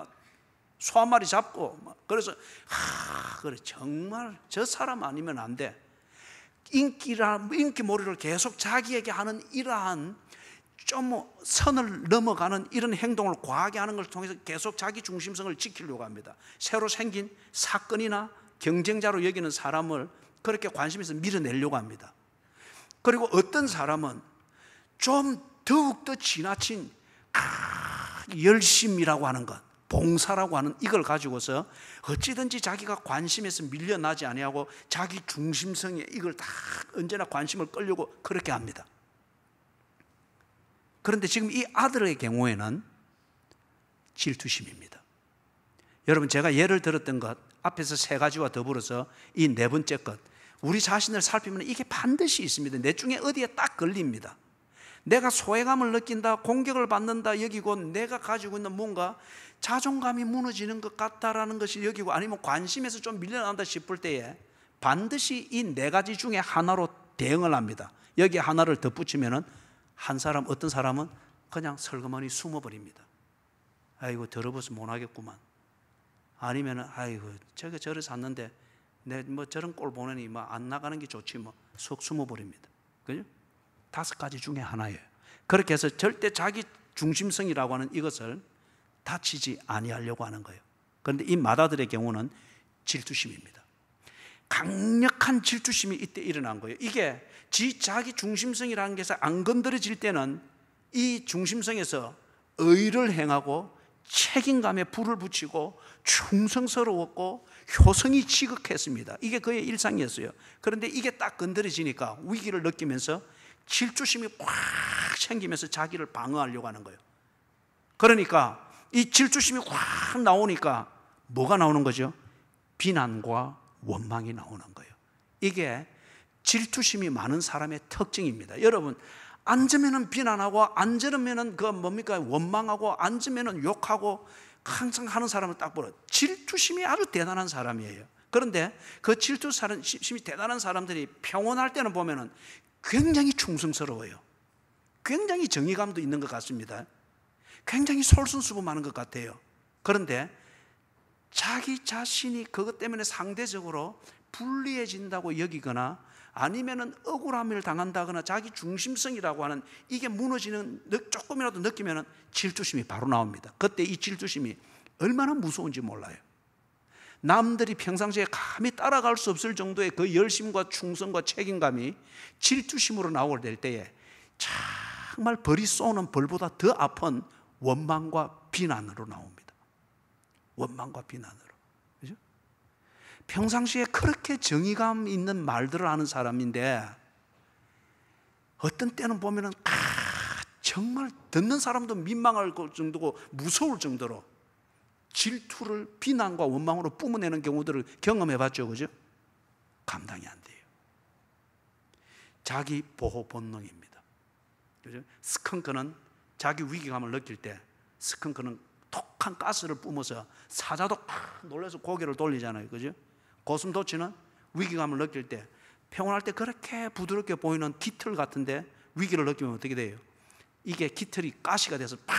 소 한 마리 잡고 그래서 그래 정말 저 사람 아니면 안 돼. 인기몰이를 계속 자기에게 하는 이러한 좀 선을 넘어가는 이런 행동을 과하게 하는 것을 통해서 계속 자기 중심성을 지키려고 합니다. 새로 생긴 사건이나 경쟁자로 여기는 사람을 그렇게 관심에서 밀어내려고 합니다. 그리고 어떤 사람은 좀 더욱더 지나친 열심이라고 하는 것, 봉사라고 하는 이걸 가지고서 어찌든지 자기가 관심에서 밀려나지 아니하고 자기 중심성에 이걸 다 언제나 관심을 끌려고 그렇게 합니다. 그런데 지금 이 아들의 경우에는 질투심입니다. 여러분, 제가 예를 들었던 것 앞에서 세 가지와 더불어서 이 네 번째 것, 우리 자신을 살피면 이게 반드시 있습니다. 내 중에 어디에 딱 걸립니다. 내가 소외감을 느낀다, 공격을 받는다 여기고, 내가 가지고 있는 뭔가 자존감이 무너지는 것 같다라는 것이 여기고, 아니면 관심에서 좀 밀려난다 싶을 때에 반드시 이 네 가지 중에 하나로 대응을 합니다. 여기 하나를 덧붙이면은 한 사람, 어떤 사람은 그냥 설그머니 숨어버립니다. 아이고 더러워서 못하겠구만. 아니면은 아이고 저게 저래서 샀는데 내 뭐 저런 꼴 보느니 뭐 안 나가는 게 좋지, 뭐 속 숨어버립니다. 그죠? 5가지 중에 하나예요. 그렇게 해서 절대 자기 중심성이라고 하는 이것을 다치지 아니하려고 하는 거예요. 그런데 이 마다들의 경우는 질투심입니다. 강력한 질투심이 이때 일어난 거예요. 이게 자기 중심성이라는 것에서 안 건드려질 때는 이 중심성에서 의를 행하고 책임감에 불을 붙이고 충성스러웠고 효성이 지극했습니다. 이게 그의 일상이었어요. 그런데 이게 딱 건드려지니까 위기를 느끼면서 질투심이 꽉 생기면서 자기를 방어하려고 하는 거예요. 그러니까 이 질투심이 확 나오니까 뭐가 나오는 거죠? 비난과 원망이 나오는 거예요. 이게 질투심이 많은 사람의 특징입니다. 여러분, 앉으면은 비난하고, 앉으면은 원망하고, 앉으면은 욕하고, 항상 하는 사람을 딱 보라. 질투심이 아주 대단한 사람이에요. 그런데 그 질투심이 대단한 사람들이 평온할 때는 보면은 굉장히 충성스러워요. 굉장히 정의감도 있는 것 같습니다. 굉장히 솔선수범하는 것 같아요. 그런데 자기 자신이 그것 때문에 상대적으로 불리해진다고 여기거나, 아니면은 억울함을 당한다거나, 자기 중심성이라고 하는 이게 무너지는 조금이라도 느끼면은 질투심이 바로 나옵니다. 그때 이 질투심이 얼마나 무서운지 몰라요. 남들이 평상시에 감히 따라갈 수 없을 정도의 그 열심과 충성과 책임감이 질투심으로 나오게 될 때에 정말 벌이 쏘는 벌보다 더 아픈 원망과 비난으로 나옵니다. 원망과 비난으로. 그죠? 평상시에 그렇게 정의감 있는 말들을 하는 사람인데 어떤 때는 보면은 정말 듣는 사람도 민망할 정도고 무서울 정도로 질투를 비난과 원망으로 뿜어내는 경우들을 경험해 봤죠. 그죠? 감당이 안 돼요. 자기 보호 본능입니다. 그죠? 스컹크는 자기 위기감을 느낄 때 스컹크는 톡한 가스를 뿜어서 사자도 놀라서 고개를 돌리잖아요. 그죠? 고슴도치는 위기감을 느낄 때, 평온할 때 그렇게 부드럽게 보이는 깃털 같은데 위기를 느끼면 어떻게 돼요? 이게 깃털이 가시가 돼서 팍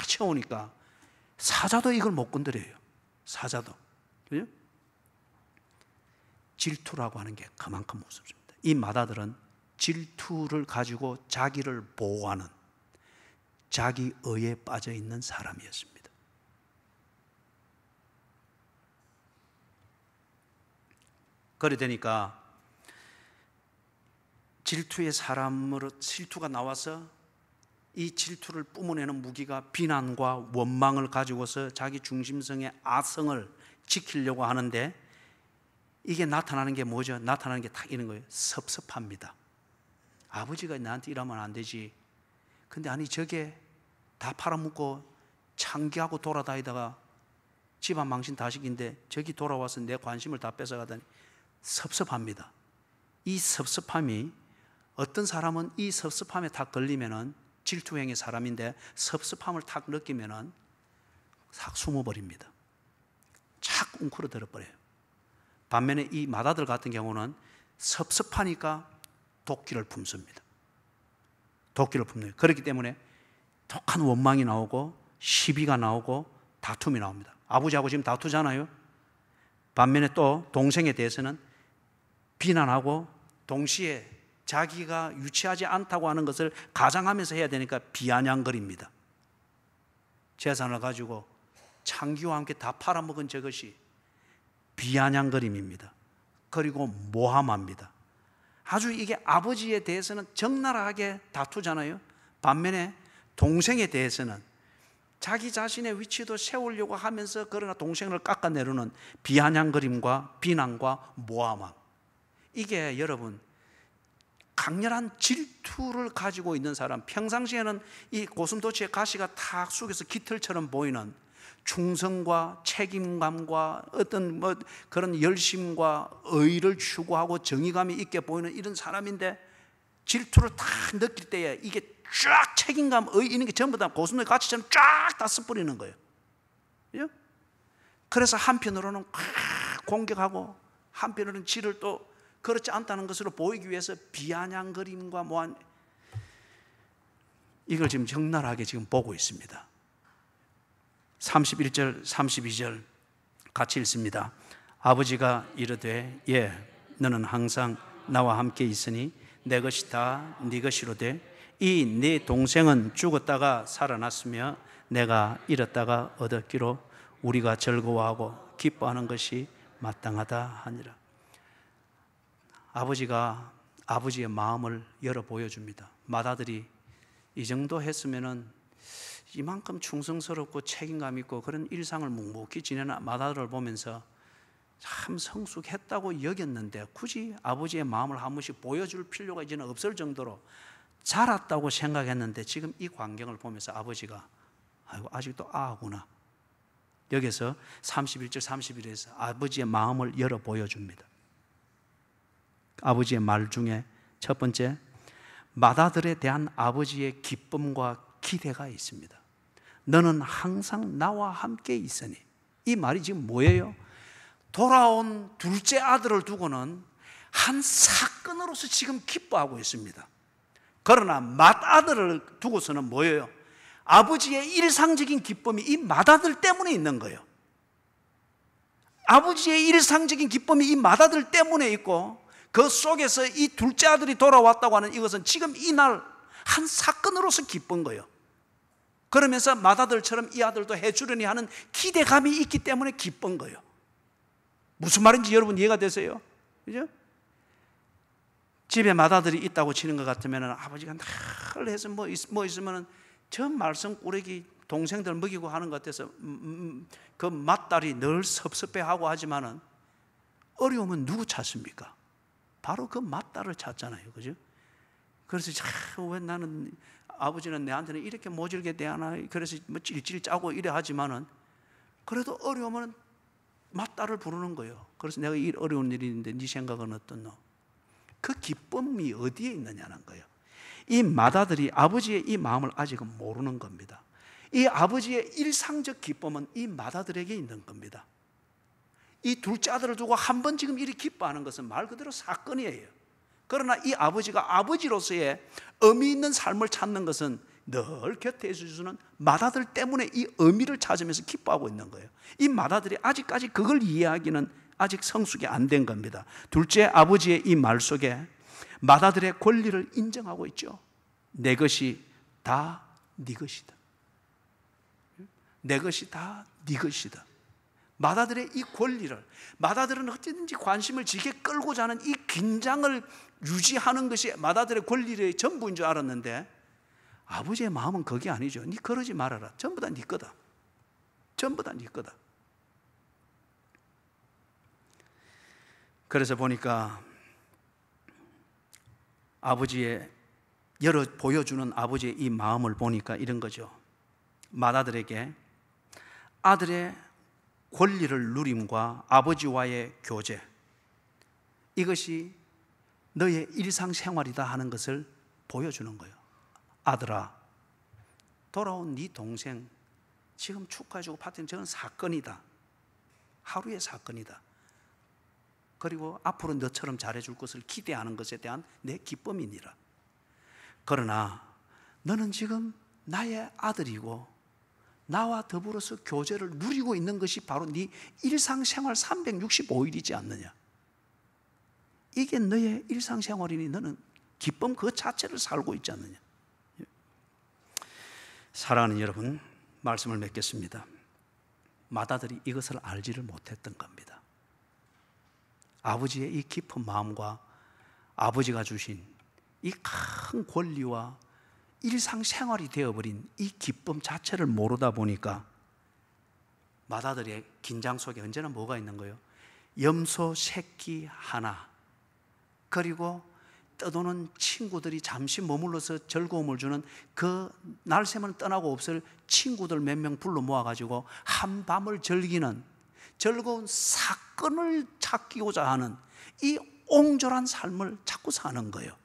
채우니까 사자도 이걸 못 건드려요. 사자도. 그죠? 질투라고 하는 게 그만큼 무섭습니다. 이 마다들은 질투를 가지고 자기를 보호하는 자기의에 빠져 있는 사람이었습니다. 그래 되니까 질투의 사람으로 질투가 나와서 이 질투를 뿜어내는 무기가 비난과 원망을 가지고서 자기 중심성의 아성을 지키려고 하는데, 이게 나타나는 게 뭐죠? 나타나는 게 딱 이런 거예요. 섭섭합니다. 아버지가 나한테 이러면 안 되지. 근데 아니 저게 다 팔아먹고 창기하고 돌아다니다가 집안 망신 다식인데 저기 돌아와서 내 관심을 다 뺏어가다니 섭섭합니다. 이 섭섭함이, 어떤 사람은 이 섭섭함에 탁 걸리면은 질투행의 사람인데 섭섭함을 탁 느끼면은 싹 숨어버립니다. 착 웅크러들어 버려요. 반면에 이 마다들 같은 경우는 섭섭하니까 도끼를 품습니다. 도끼를 품는. 그렇기 때문에 독한 원망이 나오고 시비가 나오고 다툼이 나옵니다. 아버지하고 지금 다투잖아요. 반면에 또 동생에 대해서는 비난하고 동시에 자기가 유치하지 않다고 하는 것을 가장하면서 해야 되니까 비아냥거립니다. 재산을 가지고 창기와 함께 다 팔아먹은 저것이 비아냥거림입니다. 그리고 모함합니다. 아주 이게 아버지에 대해서는 적나라하게 다투잖아요. 반면에 동생에 대해서는 자기 자신의 위치도 세우려고 하면서 그러나 동생을 깎아내리는 비아냥거림과 비난과 모함함. 이게 여러분 강렬한 질투를 가지고 있는 사람, 평상시에는 이 고슴도치의 가시가 탁 숙여서 깃털처럼 보이는 충성과 책임감과 어떤 그런 열심과 의의를 추구하고 정의감이 있게 보이는 이런 사람인데, 질투를 다 느낄 때에 이게 쫙 책임감, 의의 있는 게 전부 다 고슴도치 가치처럼 쫙 다 써버리는 거예요. 그죠? 그래서 한편으로는 공격하고 한편으로는 지를 또 그렇지 않다는 것으로 보이기 위해서 비아냥거림과 이걸 지금 적나라하게 지금 보고 있습니다. 31절 32절 같이 읽습니다. 아버지가 이르되 너는 항상 나와 함께 있으니 내 것이 다 네 것이로되 이 네 동생은 죽었다가 살아났으며 내가 잃었다가 얻었기로 우리가 즐거워하고 기뻐하는 것이 마땅하다 하니라. 아버지가 아버지의 마음을 열어 보여줍니다. 맏아들이 이 정도 했으면은 이만큼 충성스럽고 책임감 있고 그런 일상을 묵묵히 지내는 맏아들을 보면서 참 성숙했다고 여겼는데, 굳이 아버지의 마음을 한 번씩 보여줄 필요가 이제는 없을 정도로 자랐다고 생각했는데, 지금 이 광경을 보면서 아버지가 아직도 아구나. 여기서 31절 31절에서 아버지의 마음을 열어 보여줍니다. 아버지의 말 중에 첫 번째, 맏아들에 대한 아버지의 기쁨과 기대가 있습니다. 너는 항상 나와 함께 있으니. 이 말이 지금 뭐예요? 돌아온 둘째 아들을 두고는 한 사건으로서 지금 기뻐하고 있습니다. 그러나 맏아들을 두고서는 뭐예요? 아버지의 일상적인 기쁨이 이 맏아들 때문에 있는 거예요. 아버지의 일상적인 기쁨이 이 맏아들 때문에 있고, 그 속에서 이 둘째 아들이 돌아왔다고 하는 이것은 지금 이날 한 사건으로서 기쁜 거예요. 그러면서 맏아들처럼 이 아들도 해주려니 하는 기대감이 있기 때문에 기쁜 거예요. 무슨 말인지 여러분 이해가 되세요? 그죠? 집에 맏아들이 있다고 치는 것 같으면 아버지가 늘 해서 뭐 있으면 저 말썽꾸러기 동생들 먹이고 하는 것 같아서 그 맏딸이 늘 섭섭해하고 하지만은, 어려우면 누구 찾습니까? 바로 그 맏딸을 찾잖아요. 그죠? 그래서 왜 나는 아버지는 내한테는 이렇게 모질게 대하나, 그래서 뭐 찔찔 짜고 이래 하지만은 그래도 어려우면 맏딸을 부르는 거예요. 그래서 내가 이 어려운 일이 있는데 네 생각은 어떻노? 그 기쁨이 어디에 있느냐는 거예요. 이 맏아들이 아버지의 이 마음을 아직은 모르는 겁니다. 이 아버지의 일상적 기쁨은 이 맏아들에게 있는 겁니다. 이 둘째 아들을 두고 한 번 지금 이리 기뻐하는 것은 말 그대로 사건이에요. 그러나 이 아버지가 아버지로서의 의미 있는 삶을 찾는 것은 늘 곁에 있어주는 맏아들 때문에 이 의미를 찾으면서 기뻐하고 있는 거예요. 이 맏아들이 아직까지 그걸 이해하기는 아직 성숙이 안 된 겁니다. 둘째 아버지의 이 말 속에 맏아들의 권리를 인정하고 있죠. 내 것이 다 네 것이다. 내 것이 다 네 것이다. 맏아들의 이 권리를, 맏아들은 어쨌든지 관심을 지게 끌고자 하는 이 긴장을 유지하는 것이 맏아들의 권리의 전부인 줄 알았는데, 아버지의 마음은 그게 아니죠. 네 그러지 말아라. 전부 다 네 거다. 전부 다 네 거다. 그래서 보니까 아버지의 보여주는 아버지의 이 마음을 보니까 이런 거죠. 맏아들에게 아들의 권리를 누림과 아버지와의 교제, 이것이 너의 일상생활이다 하는 것을 보여주는 거예요. 아들아, 돌아온 네 동생 지금 축하해주고 파티는 저건 사건이다. 하루의 사건이다. 그리고 앞으로 너처럼 잘해줄 것을 기대하는 것에 대한 내 기쁨이니라. 그러나 너는 지금 나의 아들이고 나와 더불어서 교제를 누리고 있는 것이 바로 네 일상생활 365일이지 않느냐. 이게 너의 일상생활이니 너는 기쁨 그 자체를 살고 있지 않느냐. 사랑하는 여러분, 말씀을 맺겠습니다. 맏아들이 이것을 알지를 못했던 겁니다. 아버지의 이 깊은 마음과 아버지가 주신 이 큰 권리와 일상생활이 되어버린 이 기쁨 자체를 모르다 보니까 맏아들의 긴장 속에 언제나 뭐가 있는 거예요? 염소 새끼 하나, 그리고 떠도는 친구들이 잠시 머물러서 즐거움을 주는 그 날새면 떠나고 없을 친구들 몇 명 불러 모아가지고 한밤을 즐기는 즐거운 사건을 찾기고자 하는 이 옹졸한 삶을 자꾸 사는 거예요.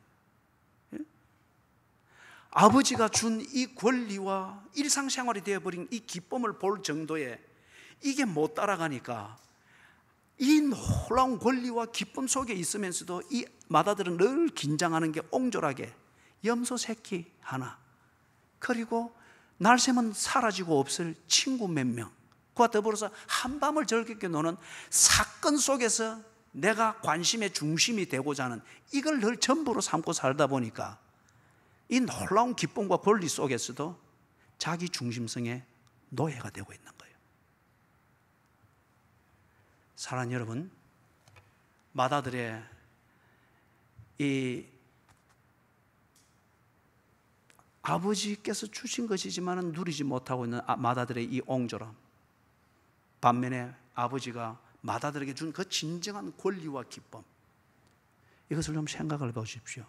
아버지가 준 이 권리와 일상생활이 되어버린 이 기쁨을 볼 정도에 이게 못 따라가니까 이 놀라운 권리와 기쁨 속에 있으면서도 이 맏아들은 늘 긴장하는 게 옹졸하게 염소 새끼 하나, 그리고 날새면 사라지고 없을 친구 몇 명, 그와 더불어서 한밤을 즐겁게 노는 사건 속에서 내가 관심의 중심이 되고자 하는 이걸 늘 전부로 삼고 살다 보니까 이 놀라운 기쁨과 권리 속에서도 자기 중심성의 노예가 되고 있는 거예요. 사랑하는 여러분, 맏아들의 이 아버지께서 주신 것이지만 누리지 못하고 있는 맏아들의 이 옹졸함, 반면에 아버지가 맏아들에게 준 그 진정한 권리와 기쁨, 이것을 좀 생각을 보십시오.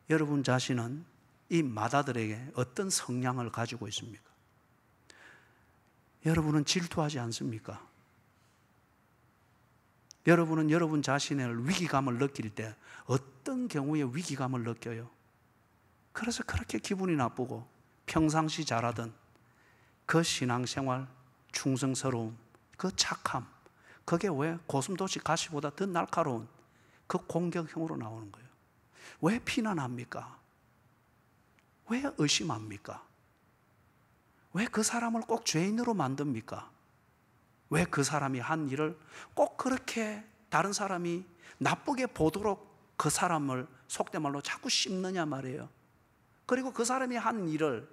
여러분 자신은 이 맏아들에게 어떤 성향을 가지고 있습니까? 여러분은 질투하지 않습니까? 여러분은 여러분 자신의 위기감을 느낄 때 어떤 경우에 위기감을 느껴요? 그래서 그렇게 기분이 나쁘고 평상시 잘하던 그 신앙생활, 충성스러움, 그 착함, 그게 왜 고슴도치 가시보다 더 날카로운 그 공격형으로 나오는 거예요? 왜 비난합니까? 왜 의심합니까? 왜 그 사람을 꼭 죄인으로 만듭니까? 왜 그 사람이 한 일을 꼭 그렇게 다른 사람이 나쁘게 보도록 그 사람을 속된 말로 자꾸 씹느냐 말이에요. 그리고 그 사람이 한 일을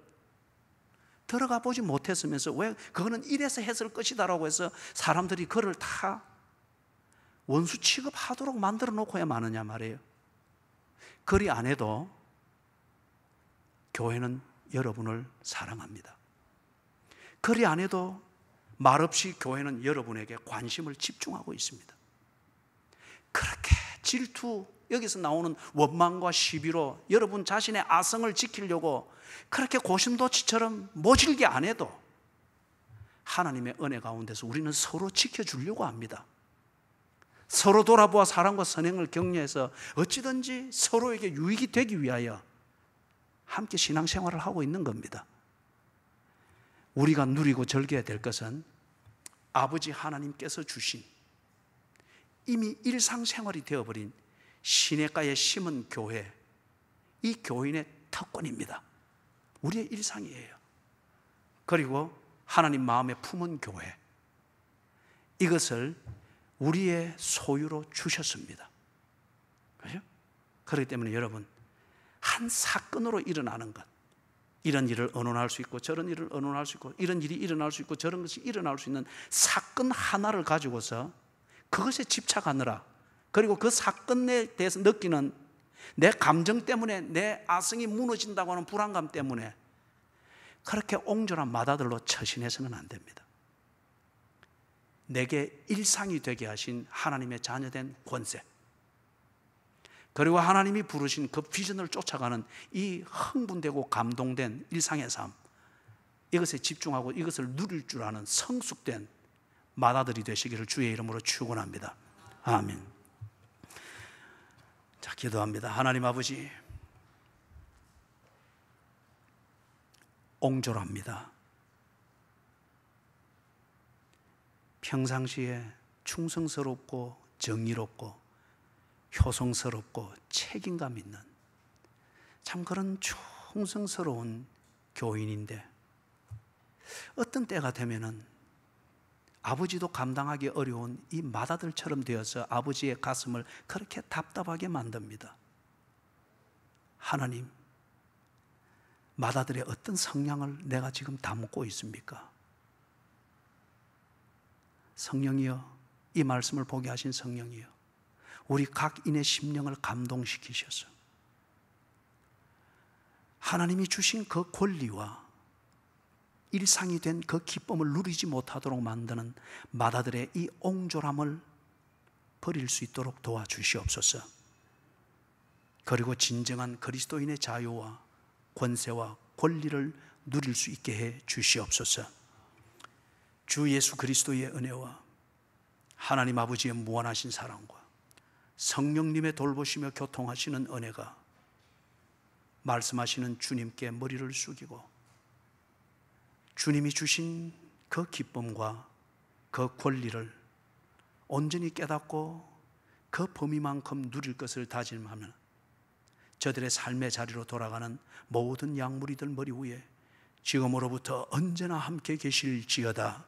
들어가 보지 못했으면서 왜 그거는 이래서 했을 것이다라고 해서 사람들이 그를 다 원수 취급하도록 만들어 놓고야 마느냐 말이에요. 그리 안 해도 교회는 여러분을 사랑합니다. 그리 안 해도 말없이 교회는 여러분에게 관심을 집중하고 있습니다. 그렇게 질투, 여기서 나오는 원망과 시비로 여러분 자신의 아성을 지키려고 그렇게 고슴도치처럼 모질게 안 해도 하나님의 은혜 가운데서 우리는 서로 지켜주려고 합니다. 서로 돌아보아 사랑과 선행을 격려해서 어찌든지 서로에게 유익이 되기 위하여 함께 신앙생활을 하고 있는 겁니다. 우리가 누리고 즐겨야 될 것은 아버지 하나님께서 주신 이미 일상생활이 되어버린 시냇가에 심은 교회, 이 교인의 특권입니다. 우리의 일상이에요. 그리고 하나님 마음에 품은 교회, 이것을 우리의 소유로 주셨습니다. 그렇죠? 그렇기 때문에 여러분, 한 사건으로 일어나는 것, 이런 일을 언론할 수 있고 저런 일을 언론할 수 있고 이런 일이 일어날 수 있고 저런 것이 일어날 수 있는 사건 하나를 가지고서 그것에 집착하느라, 그리고 그 사건에 대해서 느끼는 내 감정 때문에 내 아성이 무너진다고 하는 불안감 때문에 그렇게 옹졸한 맏아들로 처신해서는 안 됩니다. 내게 일상이 되게 하신 하나님의 자녀된 권세, 그리고 하나님이 부르신 그 비전을 쫓아가는 이 흥분되고 감동된 일상의 삶, 이것에 집중하고 이것을 누릴 줄 아는 성숙된 맏아들이 되시기를 주의 이름으로 축원합니다. 아멘. 자, 기도합니다. 하나님 아버지, 옹졸합니다. 평상시에 충성스럽고 정의롭고 효성스럽고 책임감 있는 참 그런 충성스러운 교인인데 어떤 때가 되면은 아버지도 감당하기 어려운 이 맏아들처럼 되어서 아버지의 가슴을 그렇게 답답하게 만듭니다. 하나님, 맏아들의 어떤 성향을 내가 지금 담고 있습니까? 성령이여, 이 말씀을 보게 하신 성령이여, 우리 각인의 심령을 감동시키셔서 하나님이 주신 그 권리와 일상이 된 그 기쁨을 누리지 못하도록 만드는 맏아들의 이 옹졸함을 버릴 수 있도록 도와주시옵소서. 그리고 진정한 그리스도인의 자유와 권세와 권리를 누릴 수 있게 해 주시옵소서. 주 예수 그리스도의 은혜와 하나님 아버지의 무한하신 사랑과 성령님의 돌보시며 교통하시는 은혜가 말씀하시는 주님께 머리를 숙이고 주님이 주신 그 기쁨과 그 권리를 온전히 깨닫고 그 범위만큼 누릴 것을 다짐하면 저들의 삶의 자리로 돌아가는 모든 양무리들 머리 위에 지금으로부터 언제나 함께 계실지어다.